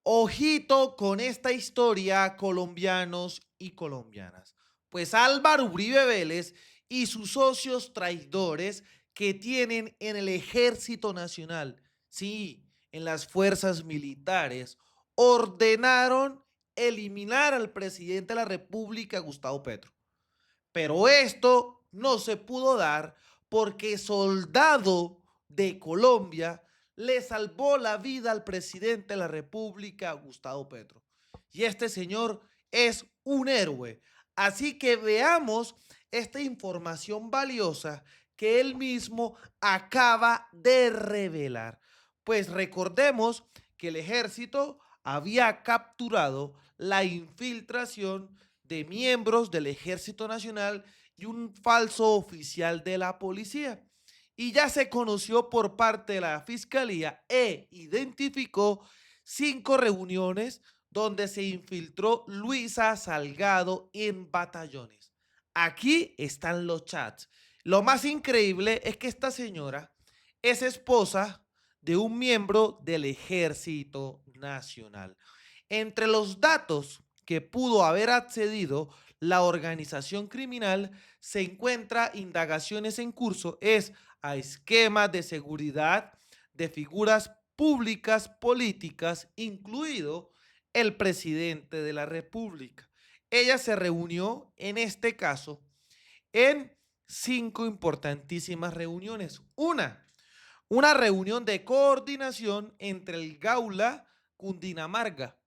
Ojito con esta historia, colombianos y colombianas. Pues Álvaro Uribe Vélez y sus socios traidores que tienen en el Ejército Nacional, sí, en las fuerzas militares, ordenaron eliminar al presidente de la República, Gustavo Petro. Pero esto no se pudo dar porque Soldado de Colombia le salvó la vida al presidente de la República, Gustavo Petro. Y este señor es un héroe. Así que veamos esta información valiosa que él mismo acaba de revelar. Pues recordemos que el ejército había capturado la infiltración de miembros del Ejército Nacional y un falso oficial de la policía. Y ya se conoció por parte de la Fiscalía e identificó 5 reuniones donde se infiltró Luisa Salgado en batallones. Aquí están los chats. Lo más increíble es que esta señora es esposa de un miembro del Ejército Nacional. Entre los datos que pudo haber accedido la organización criminal se encuentra indagaciones en curso es a esquemas de seguridad de figuras públicas políticas, incluido el presidente de la República. Ella se reunió en este caso en 5 importantísimas reuniones. Una reunión de coordinación entre el Gaula Cundinamarca,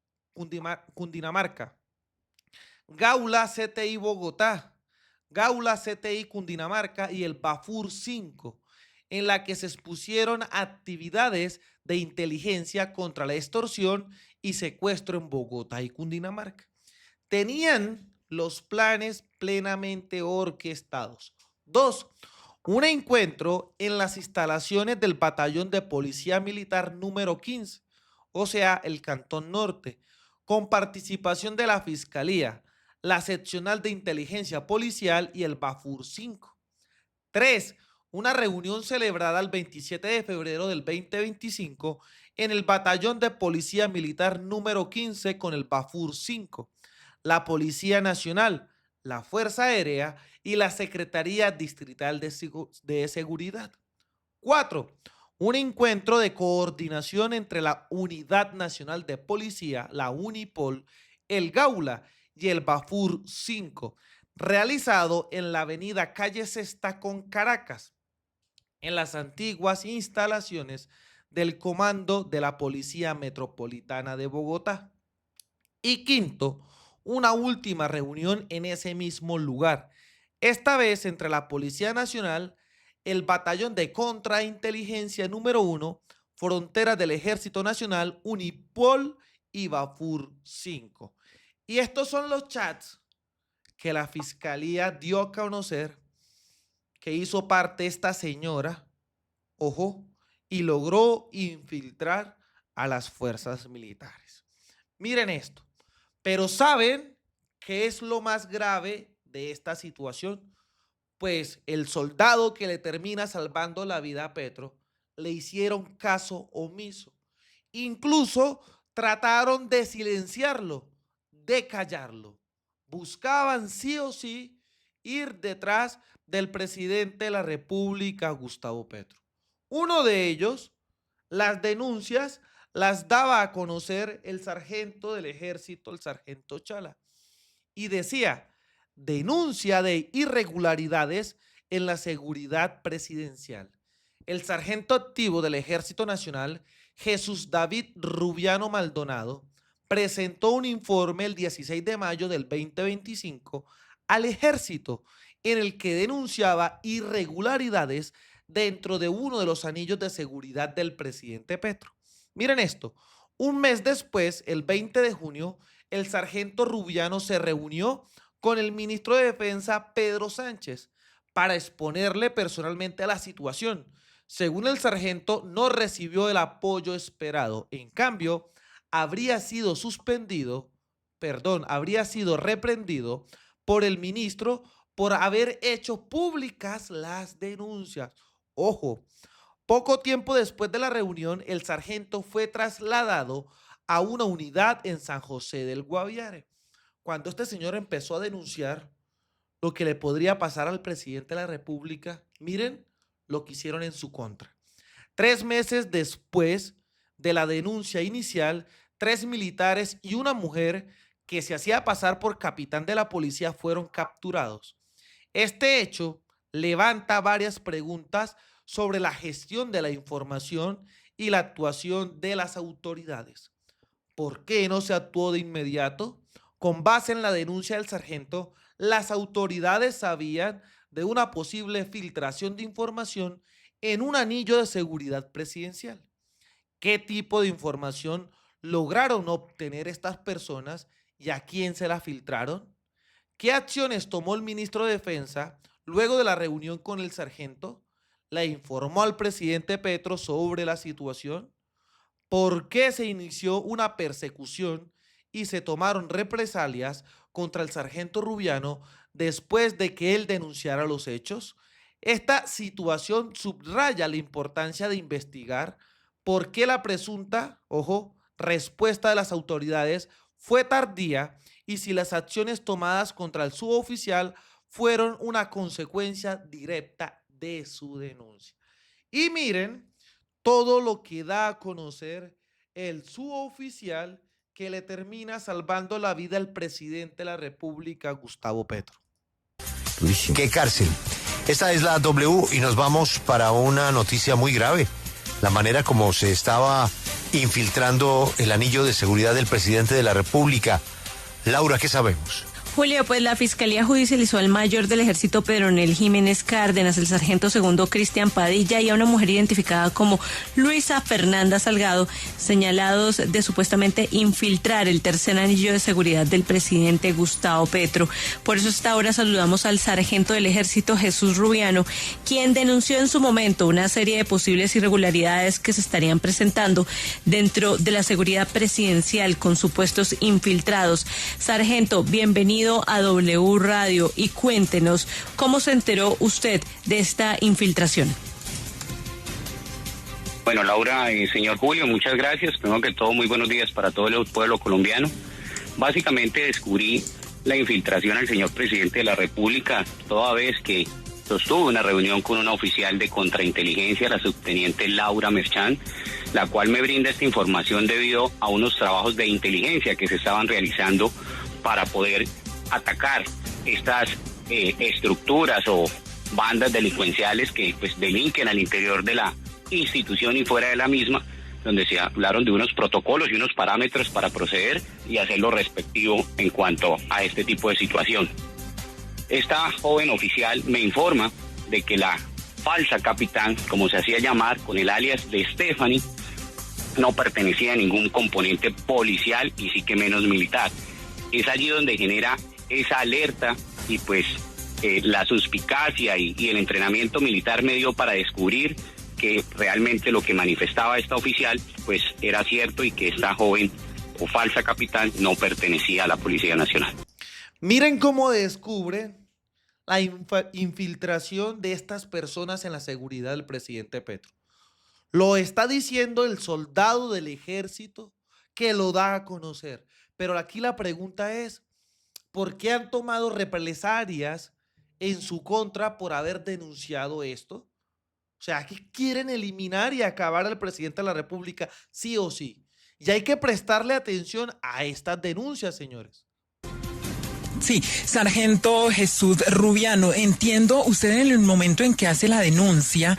Gaula CTI Bogotá, Gaula CTI Cundinamarca y el Bafur 5, en la que se expusieron actividades de inteligencia contra la extorsión y secuestro en Bogotá y Cundinamarca. Tenían los planes plenamente orquestados. 2. Un encuentro en las instalaciones del Batallón de Policía Militar número 15, o sea, el Cantón Norte, con participación de la Fiscalía, la Seccional de Inteligencia Policial y el Bafur 5. 3. Una reunión celebrada el 27 de febrero del 2025 en el Batallón de Policía Militar número 15 con el Bafur 5, la Policía Nacional, la Fuerza Aérea y la Secretaría Distrital de Seguridad. 4. Un encuentro de coordinación entre la Unidad Nacional de Policía, la UNIPOL, el Gaula y el Bafur 5, realizado en la avenida Calle Sexta con Caracas, en las antiguas instalaciones del Comando de la Policía Metropolitana de Bogotá. Y quinto, una última reunión en ese mismo lugar, esta vez entre la Policía Nacional, el Batallón de Contrainteligencia número 1, Fronteras del Ejército Nacional, Unipol y Bafur 5. Y estos son los chats que la Fiscalía dio a conocer que hizo parte esta señora, ojo, y logró infiltrar a las fuerzas militares. Miren esto. Pero ¿saben qué es lo más grave de esta situación? Pues el soldado que le termina salvando la vida a Petro le hicieron caso omiso. Incluso trataron de silenciarlo, de callarlo. Buscaban sí o sí ir detrás del presidente de la República, Gustavo Petro. Uno de ellos, las denuncias las daba a conocer el sargento del ejército, el sargento Chala, y decía, denuncia de irregularidades en la seguridad presidencial. El sargento activo del Ejército Nacional, Jesús David Rubiano Maldonado, presentó un informe el 16 de mayo del 2025 al ejército en el que denunciaba irregularidades dentro de uno de los anillos de seguridad del presidente Petro. Miren esto, un mes después, el 20 de junio, el sargento Rubiano se reunió con el ministro de Defensa, Pedro Sánchez, para exponerle personalmente a la situación. Según el sargento, no recibió el apoyo esperado. En cambio, habría sido habría sido reprendido por el ministro por haber hecho públicas las denuncias. Ojo, poco tiempo después de la reunión, el sargento fue trasladado a una unidad en San José del Guaviare. Cuando este señor empezó a denunciar lo que le podría pasar al presidente de la República, miren lo que hicieron en su contra. 3 meses después de la denuncia inicial, 3 militares y una mujer que se hacía pasar por capitán de la policía fueron capturados. Este hecho levanta varias preguntas sobre la gestión de la información y la actuación de las autoridades. ¿Por qué no se actuó de inmediato? Con base en la denuncia del sargento, las autoridades sabían de una posible filtración de información en un anillo de seguridad presidencial. ¿Qué tipo de información lograron obtener estas personas y a quién se la filtraron? ¿Qué acciones tomó el ministro de Defensa luego de la reunión con el sargento? ¿Le informó al presidente Petro sobre la situación? ¿Por qué se inició una persecución y se tomaron represalias contra el sargento Rubiano después de que él denunciara los hechos? Esta situación subraya la importancia de investigar por qué la presunta, respuesta de las autoridades fue tardía y si las acciones tomadas contra el suboficial fueron una consecuencia directa de su denuncia. Y miren todo lo que da a conocer el suboficial que le termina salvando la vida al presidente de la República, Gustavo Petro. ¡Qué cárcel! Esta es la W y nos vamos para una noticia muy grave. La manera como se estaba infiltrando el anillo de seguridad del presidente de la República. Laura, ¿qué sabemos? Julio, pues la Fiscalía judicializó al mayor del Ejército Pedronel Jiménez Cárdenas, el sargento segundo Cristian Padilla y a una mujer identificada como Luisa Fernanda Salgado, señalados de supuestamente infiltrar el tercer anillo de seguridad del presidente Gustavo Petro. Por eso hasta ahora saludamos al sargento del Ejército Jesús Rubiano, quien denunció en su momento una serie de posibles irregularidades que se estarían presentando dentro de la seguridad presidencial con supuestos infiltrados. Sargento, bienvenido a W Radio y cuéntenos cómo se enteró usted de esta infiltración. Bueno, Laura, señor Julio, muchas gracias. Primero que todo, muy buenos días para todo el pueblo colombiano. Básicamente descubrí la infiltración al señor presidente de la República toda vez que sostuve una reunión con una oficial de contrainteligencia, la subteniente Laura Merchán, la cual me brinda esta información debido a unos trabajos de inteligencia que se estaban realizando para poder atacar estas estructuras o bandas delincuenciales que pues delinquen al interior de la institución y fuera de la misma, donde se hablaron de unos protocolos y unos parámetros para proceder y hacer lo respectivo en cuanto a este tipo de situación. Esta joven oficial me informa de que la falsa capitán, como se hacía llamar, con el alias de Stephanie, no pertenecía a ningún componente policial y sí que menos militar. Es allí donde genera esa alerta y pues la suspicacia y el entrenamiento militar me dio para descubrir que realmente lo que manifestaba esta oficial pues era cierto y que esta joven o falsa capitán no pertenecía a la Policía Nacional. Miren cómo descubre la infiltración de estas personas en la seguridad del presidente Petro. Lo está diciendo el soldado del ejército que lo da a conocer. Pero aquí la pregunta es, ¿por qué han tomado represalias en su contra por haber denunciado esto? O sea, ¿qué quieren eliminar y acabar al presidente de la República sí o sí? Y hay que prestarle atención a estas denuncias, señores. Sí, sargento Jesús Rubiano, entiendo usted en el momento en que hace la denuncia,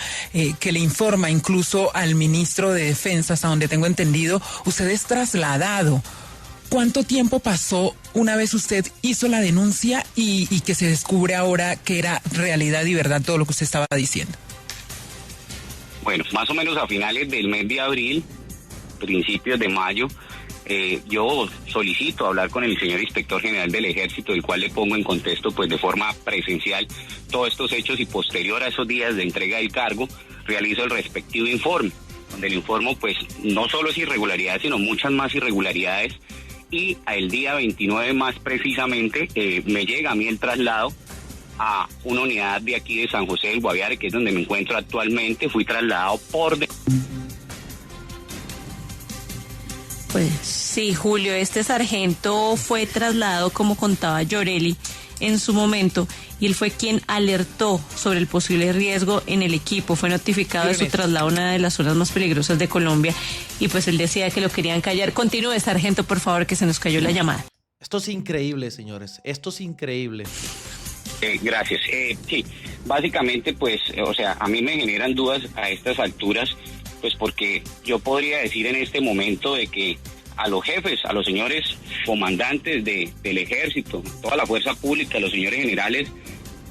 que le informa incluso al ministro de Defensa, hasta donde tengo entendido, usted es trasladado. ¿Cuánto tiempo pasó una vez usted hizo la denuncia y que se descubre ahora que era realidad y verdad todo lo que usted estaba diciendo? Bueno, más o menos a finales del mes de abril, principios de mayo, yo solicito hablar con el señor inspector general del Ejército, el cual le pongo en contexto pues de forma presencial todos estos hechos y posterior a esos días de entrega del cargo, realizo el respectivo informe, donde le informo pues no solo es irregularidades, sino muchas más irregularidades. Y el día 29 más precisamente me llega a mí el traslado a una unidad de aquí de San José del Guaviare, que es donde me encuentro actualmente. Fui trasladado por... Pues sí, Julio, este sargento fue trasladado, como contaba Llorelli, en su momento, y él fue quien alertó sobre el posible riesgo en el equipo. Fue notificado de su traslado a una de las zonas más peligrosas de Colombia, y pues él decía que lo querían callar. Continúe, sargento, por favor, que se nos cayó la llamada. Esto es increíble, señores. Esto es increíble. Gracias. Sí, básicamente, pues, o sea, a mí me generan dudas a estas alturas, pues porque yo podría decir en este momento de que a los jefes, a los señores comandantes del ejército, toda la fuerza pública, los señores generales,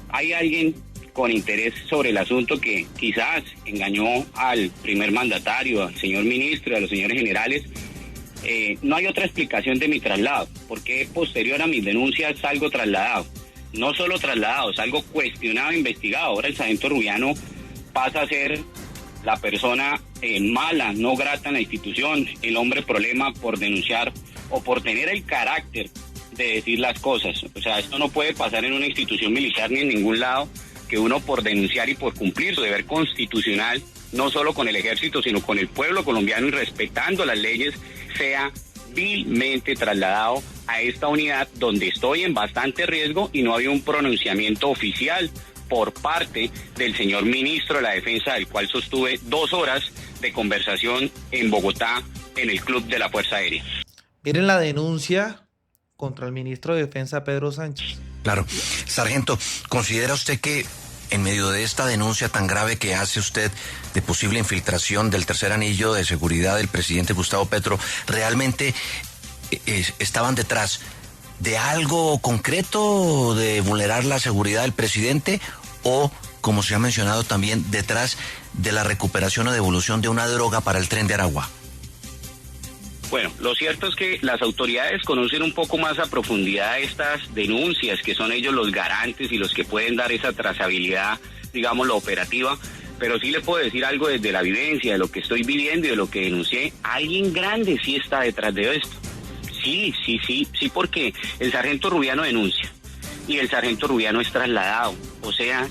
hay alguien con interés sobre el asunto que quizás engañó al primer mandatario, al señor ministro, a los señores generales. No hay otra explicación de mi traslado, porque posterior a mis denuncias salgo trasladado. No solo trasladado, salgo cuestionado, investigado. Ahora el sargento Rubiano pasa a ser la persona mala, no grata en la institución, el hombre problema por denunciar o por tener el carácter de decir las cosas. O sea, esto no puede pasar en una institución militar ni en ningún lado, que uno por denunciar y por cumplir su deber constitucional, no solo con el ejército, sino con el pueblo colombiano y respetando las leyes, sea vilmente trasladado a esta unidad donde estoy en bastante riesgo y no había un pronunciamiento oficial por parte del señor ministro de la Defensa, del cual sostuve 2 horas de conversación en Bogotá, en el Club de la Fuerza Aérea. Miren la denuncia contra el ministro de Defensa, Pedro Sánchez. Claro. Sargento, ¿considera usted que en medio de esta denuncia tan grave que hace usted de posible infiltración del tercer anillo de seguridad del presidente Gustavo Petro, realmente estaban detrás de algo concreto de vulnerar la seguridad del presidente o, como se ha mencionado también, detrás de la recuperación o devolución de una droga para el Tren de Aragua? Bueno, lo cierto es que las autoridades conocen un poco más a profundidad estas denuncias, que son ellos los garantes y los que pueden dar esa trazabilidad, digamos, la operativa, pero sí le puedo decir algo desde la vivencia, de lo que estoy viviendo y de lo que denuncié. Alguien grande sí está detrás de esto. Sí, porque el sargento Rubiano denuncia y el sargento Rubiano es trasladado. O sea,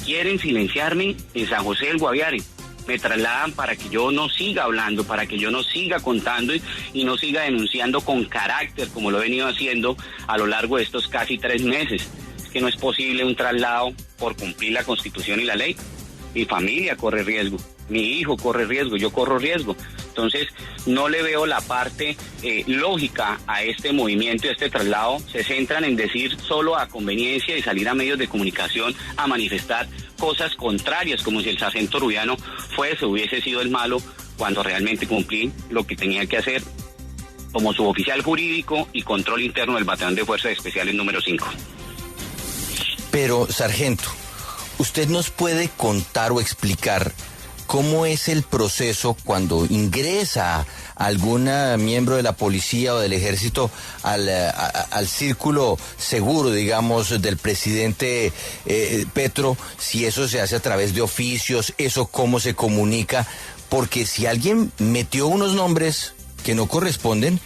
quieren silenciarme en San José del Guaviare. Me trasladan para que yo no siga hablando, para que yo no siga contando y no siga denunciando con carácter, como lo he venido haciendo a lo largo de estos casi 3 meses. Es que no es posible un traslado por cumplir la Constitución y la ley. Mi familia corre riesgo, mi hijo corre riesgo, yo corro riesgo. Entonces, no le veo la parte lógica a este movimiento y a este traslado. Se centran en decir solo a conveniencia y salir a medios de comunicación a manifestar cosas contrarias, como si el sargento Rubiano hubiese sido el malo, cuando realmente cumplí lo que tenía que hacer como suboficial jurídico y control interno del Batallón de Fuerzas Especiales número 5. Pero, sargento, ¿usted nos puede contar o explicar cómo es el proceso cuando ingresa algún miembro de la policía o del ejército al círculo seguro, digamos, del presidente Petro? Si eso se hace a través de oficios, eso cómo se comunica, porque si alguien metió unos nombres que no corresponden,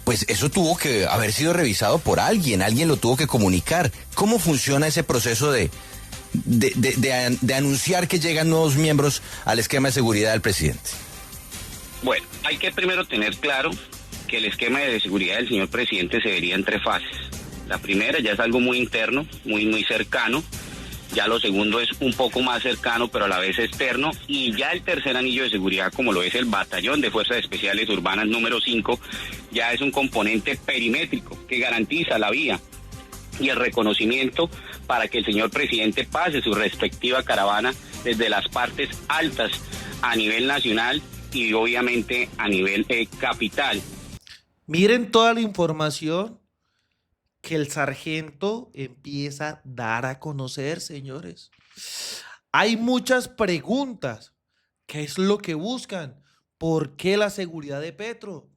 pues eso tuvo que haber sido revisado por alguien lo tuvo que comunicar. ¿Cómo funciona ese proceso de anunciar que llegan nuevos miembros al esquema de seguridad del presidente? Bueno, hay que primero tener claro que el esquema de seguridad del señor presidente se vería en 3 fases. La primera ya es algo muy interno, muy cercano. Ya lo segundo es un poco más cercano, pero a la vez externo. Y ya el tercer anillo de seguridad, como lo es el Batallón de Fuerzas Especiales Urbanas número 5, ya es un componente perimétrico que garantiza la vía y el reconocimiento para que el señor presidente pase su respectiva caravana desde las partes altas a nivel nacional y obviamente a nivel capital. Miren toda la información que el sargento empieza a dar a conocer, señores. Hay muchas preguntas. ¿Qué es lo que buscan? ¿Por qué la seguridad de Petro?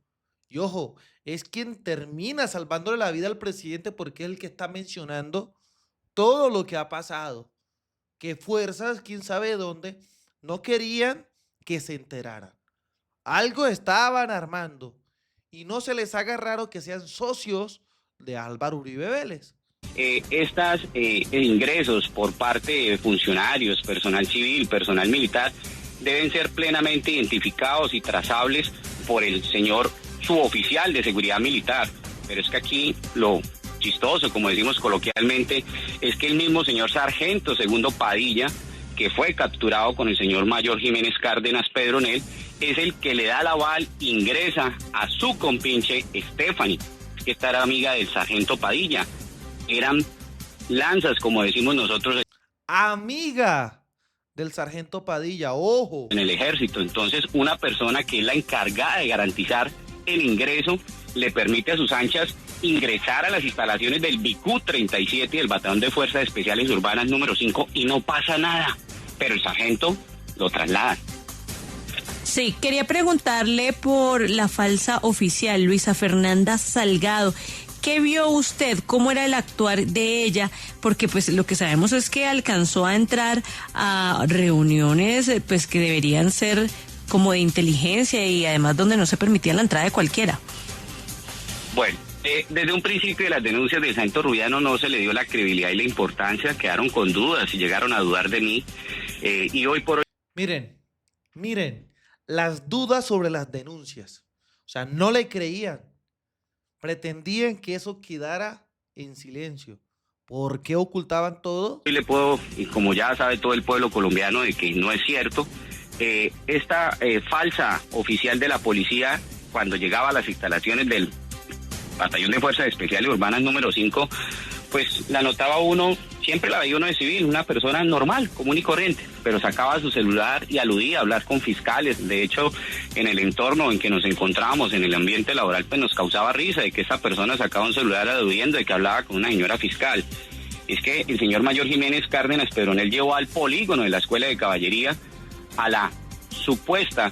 Y ojo, es quien termina salvándole la vida al presidente, porque es el que está mencionando todo lo que ha pasado. Que fuerzas, quién sabe dónde, no querían que se enteraran. Algo estaban armando. Y no se les haga raro que sean socios de Álvaro Uribe Vélez. Estos ingresos por parte de funcionarios, personal civil, personal militar, deben ser plenamente identificados y trazables por el señor suboficial de seguridad militar. Pero es que aquí lo chistoso, como decimos coloquialmente, es que el mismo señor sargento segundo Padilla, que fue capturado con el señor mayor Jiménez Cárdenas Pedronel, es el que le da el aval, ingresa a su compinche Stephanie, que esta era amiga del sargento Padilla. Eran lanzas, como decimos nosotros Amiga del sargento Padilla, ojo. en el ejército. Entonces, una persona que es la encargada de garantizar el ingreso le permite a sus anchas ingresar a las instalaciones del BICU 37 y del Batallón de Fuerzas Especiales Urbanas número 5 y no pasa nada, pero el sargento lo traslada. Sí, quería preguntarle por la falsa oficial Luisa Fernanda Salgado. ¿Qué vio usted? ¿Cómo era el actuar de ella? Porque pues lo que sabemos es que alcanzó a entrar a reuniones pues que deberían ser como de inteligencia y además donde no se permitía la entrada de cualquiera. Bueno, desde un principio de las denuncias del sargento Rubiano no se le dio la credibilidad y la importancia, quedaron con dudas y llegaron a dudar de mí, y hoy por hoy... Miren, las dudas sobre las denuncias. O sea, no le creían. Pretendían que eso quedara en silencio. ¿Por qué ocultaban todo? Hoy le puedo, y como ya sabe todo el pueblo colombiano, de que no es cierto, esta falsa oficial de la policía, cuando llegaba a las instalaciones del Batallón de Fuerzas Especiales Urbanas número 5, pues la notaba uno, siempre la veía uno de civil, una persona normal, común y corriente, pero sacaba su celular y aludía a hablar con fiscales. De hecho, en el entorno en que nos encontrábamos, en el ambiente laboral, pues nos causaba risa de que esta persona sacaba un celular aludiendo de que hablaba con una señora fiscal. Es que el señor mayor Jiménez Cárdenas Pedronel llevó al polígono de la Escuela de Caballería a la supuesta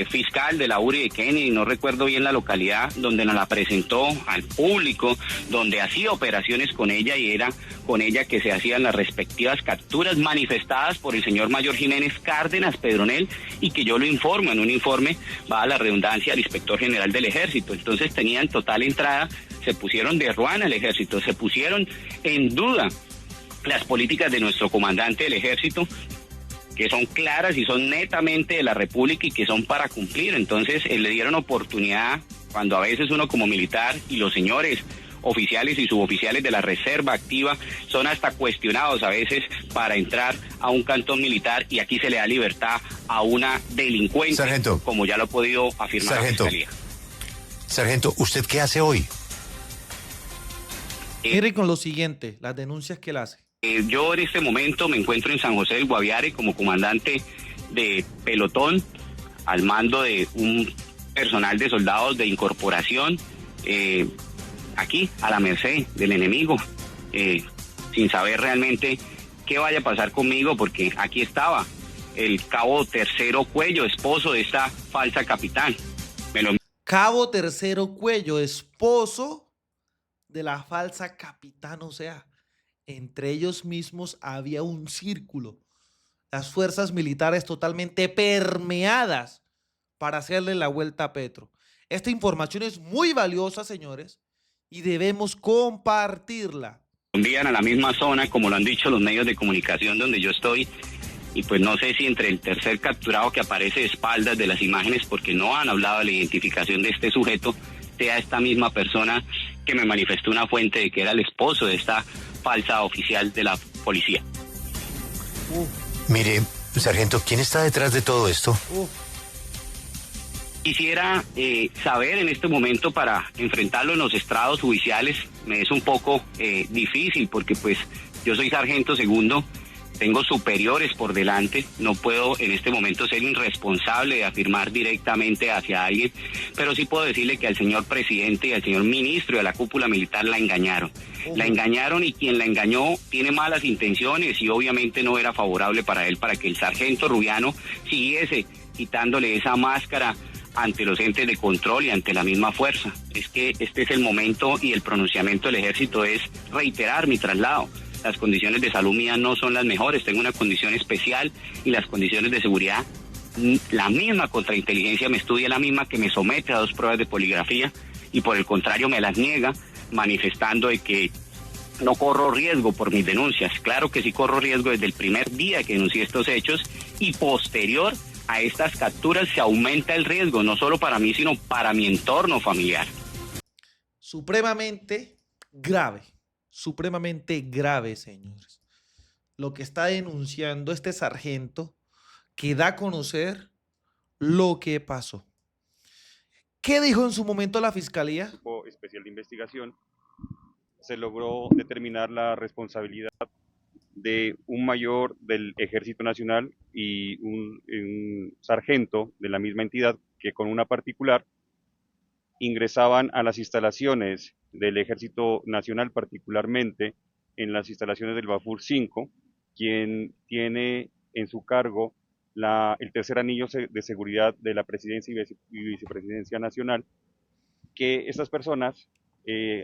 fiscal de la URI de Kennedy, no recuerdo bien la localidad, donde nos la presentó al público, donde hacía operaciones con ella y era con ella que se hacían las respectivas capturas manifestadas por el señor mayor Jiménez Cárdenas Pedronel y que yo lo informo, en un informe va a la redundancia al inspector general del ejército. Entonces tenían total entrada, se pusieron de ruana al ejército, se pusieron en duda las políticas de nuestro comandante del ejército, que son claras y son netamente de la República y que son para cumplir. Entonces le dieron oportunidad, cuando a veces uno como militar y los señores oficiales y suboficiales de la reserva activa son hasta cuestionados a veces para entrar a un cantón militar, y aquí se le da libertad a una delincuente, sargento, como ya lo ha podido afirmar sargento, la Fiscalía. Sargento, ¿usted qué hace hoy? Miren con lo siguiente, las denuncias que él hace. Yo en este momento me encuentro en San José del Guaviare como comandante de pelotón al mando de un personal de soldados de incorporación, aquí a la merced del enemigo, sin saber realmente qué vaya a pasar conmigo, porque aquí estaba el cabo Tercero Cuello, esposo de esta falsa capitán. Cabo Tercero Cuello, esposo de la falsa capitán, o sea, entre ellos mismos había un círculo. Las fuerzas militares totalmente permeadas para hacerle la vuelta a Petro. Esta información es muy valiosa, señores, y debemos compartirla. Envían a la misma zona, como lo han dicho los medios de comunicación donde yo estoy, y pues no sé si entre el tercer capturado que aparece de espaldas de las imágenes, porque no han hablado de la identificación de este sujeto, sea esta misma persona que me manifestó una fuente de que era el esposo de esta falsa oficial de la policía. Mire, sargento, ¿quién está detrás de todo esto? Quisiera saber en este momento, para enfrentarlo en los estrados judiciales, me es un poco difícil porque pues yo soy sargento segundo, tengo superiores por delante, no puedo en este momento ser irresponsable de afirmar directamente hacia alguien, pero sí puedo decirle que al señor presidente y al señor ministro de la cúpula militar la engañaron. La engañaron, y quien la engañó tiene malas intenciones y obviamente no era favorable para él, para que el sargento Rubiano siguiese quitándole esa máscara ante los entes de control y ante la misma fuerza. Es que este es el momento, y el pronunciamiento del ejército es reiterar mi traslado. Las condiciones de salud mía no son las mejores, tengo una condición especial, y las condiciones de seguridad, la misma contrainteligencia me estudia, la misma que me somete a 2 pruebas de poligrafía, y por el contrario me las niega, manifestando de que no corro riesgo por mis denuncias. Claro que sí corro riesgo desde el primer día que denuncié estos hechos y posterior a estas capturas, se aumenta el riesgo, no solo para mí, sino para mi entorno familiar. Supremamente grave, señores. Lo que está denunciando este sargento que da a conocer lo que pasó. ¿Qué dijo en su momento la fiscalía? Grupo especial de investigación se logró determinar la responsabilidad de un mayor del Ejército Nacional y un sargento de la misma entidad que con una particular ingresaban a las instalaciones del Ejército Nacional, particularmente en las instalaciones del Bafur 5, quien tiene en su cargo el tercer anillo de seguridad de la Presidencia y Vicepresidencia Nacional, que estas personas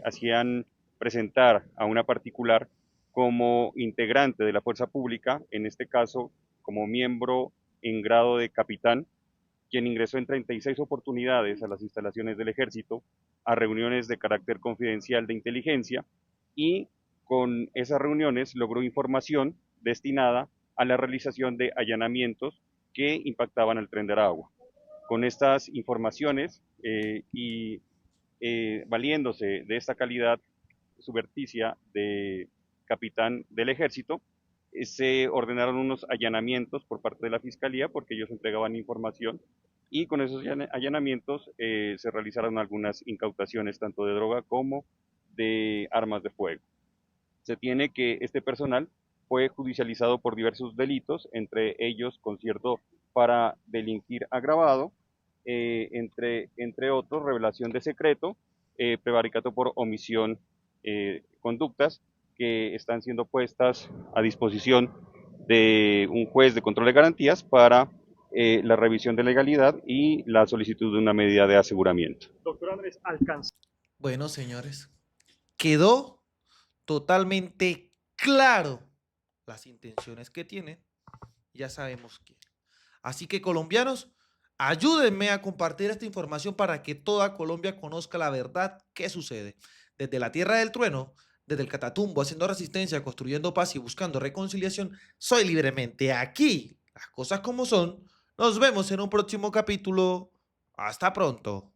hacían presentar a una particular como integrante de la fuerza pública, en este caso como miembro en grado de capitán, quien ingresó en 36 oportunidades a las instalaciones del Ejército, a reuniones de carácter confidencial de inteligencia, y con esas reuniones logró información destinada a la realización de allanamientos que impactaban al Tren de Aragua. Con estas informaciones y valiéndose de esta calidad subrepticia de capitán del Ejército, se ordenaron unos allanamientos por parte de la Fiscalía porque ellos entregaban información, y con esos allanamientos se realizaron algunas incautaciones tanto de droga como de armas de fuego. Se tiene que este personal fue judicializado por diversos delitos, entre ellos concierto para delinquir agravado, entre otros revelación de secreto, prevaricato por omisión, conductas que están siendo puestas a disposición de un juez de control de garantías para la revisión de legalidad y la solicitud de una medida de aseguramiento. Doctor Andrés, alcanza. Bueno, señores, quedó totalmente claro las intenciones que tienen. Ya sabemos quién. Así que, colombianos, ayúdenme a compartir esta información para que toda Colombia conozca la verdad que sucede. Desde la Tierra del Trueno, desde el Catatumbo, haciendo resistencia, construyendo paz y buscando reconciliación, soy Libremente. Aquí, las cosas como son. Nos vemos en un próximo capítulo. Hasta pronto.